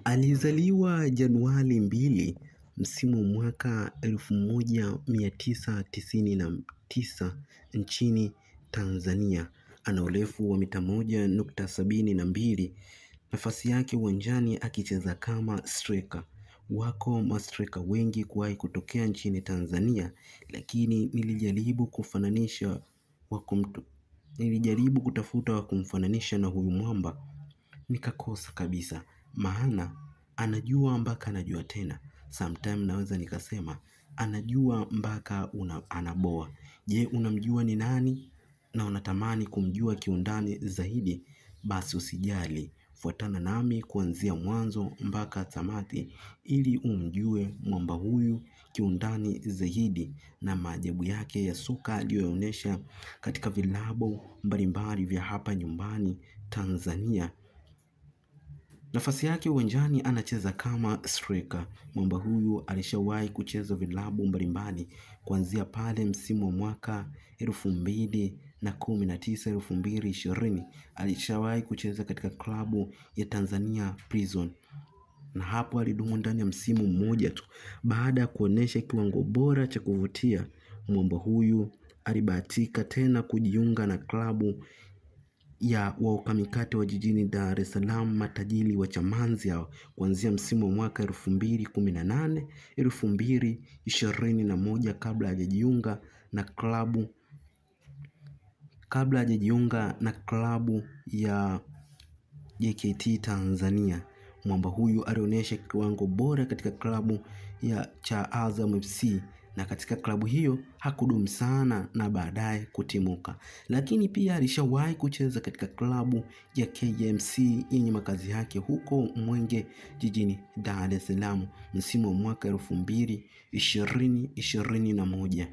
Alizaliwa Januari 2 msimu mwaka 1999 nchini Tanzania. Ana urefu wa mita 1.72. Nafasi yake uwanjani akicheza kama striker. Wako mastrika wengi kuwahi kutokea nchini Tanzania, lakini nilijaribu kutafuta wa kumfananisha na huyu mwamba nikakosa kabisa. Maana anajua mpaka anajua tena. Sometime naweza nikasema anajua mpaka anaboa. Je, unamjua ni nani na unatamani kumjua kiundani zaidi? Basi usijali, fuatana nami kuanzia mwanzo mpaka tamati ili umjue mwamba huyu kiundani zaidi na maajabu yake ya soka aliyoonyesha katika vilabu mbalimbali vya hapa nyumbani Tanzania. Nafasi yake uwanjani anacheza kama striker. Mwamba huyu alishawahi kucheza vilabu mbalimbali kuanzia pale msimu wa mwaka 2019-2020 alishawahi kucheza katika klabu ya Tanzania Prison, na hapo alidumu ndani ya msimu mmoja tu. Baada ya kuonesha kiwango bora cha kuvutia, mwamba huyu alibahatika tena kujiunga na klabu ya Waukamikate wa jijini Dar es Salaam, matajiri wa Chamazi hao, kuanzia msimu wa mwaka 2018-2021 kabla hajajiunga na klabu ya JKT Tanzania. Mwamba huyu alionyesha kiwango bora katika klabu cha Azam FC, na katika klabu hiyo hakudumu sana na baadaye kutimuka. Lakini pia alishawahi kucheza katika klabu ya KMC yenye makazi yake huko Mwenge jijini Dar es Salaam msimu wa mwaka 2020-2021.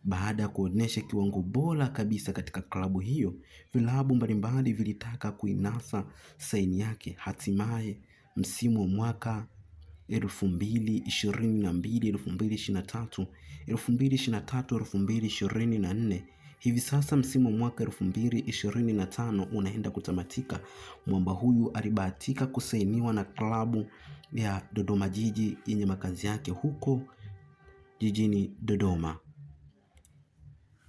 Baada ya kuonyesha kiwango bora kabisa katika klabu hiyo, vilabu mbalimbali vilitaka kuinasa saini yake. Hatimaye msimu wa mwaka 2022-2023, 2023-2024, hivi sasa msimu wa mwaka 2025 unaenda kutamatika. Mwamba huyu alibahatika kusainiwa na klabu ya Dodoma Jiji yenye makazi yake huko jijini Dodoma.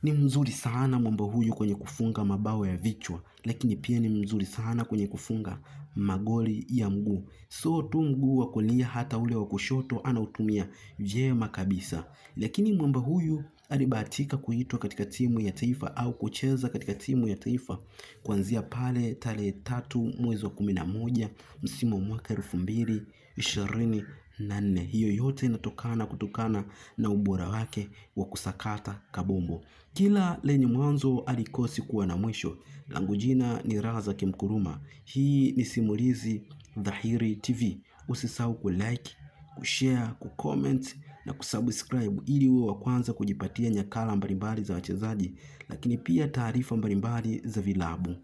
Ni mzuri sana mwamba huyu kwenye kufunga mabao ya vichwa, lakini pia ni mzuri sana kwenye kufunga magoli ya mguu. So tu mguu wa kulia, hata ule wa kushoto anautumia vyema kabisa. Lakini mwamba huyu alibahatika kuitwa katika timu ya taifa au kucheza katika timu ya taifa kuanzia pale tarehe 3 mwezi wa 11 msimu wa mwaka 2024. Hiyo yote kutokana na ubora wake wa kusakata kabumbu. Kila lenye mwanzo alikosi kuwa na mwisho. Langu jina ni Razak Mkuruma. Hii ni Simulizi Dhahiri TV. Usisahau kulike, kushare, kucomment na kusubscribe ili uwe wa kwanza kujipatia nyakala mbalimbali za wachezaji, lakini pia taarifa mbalimbali za vilabu.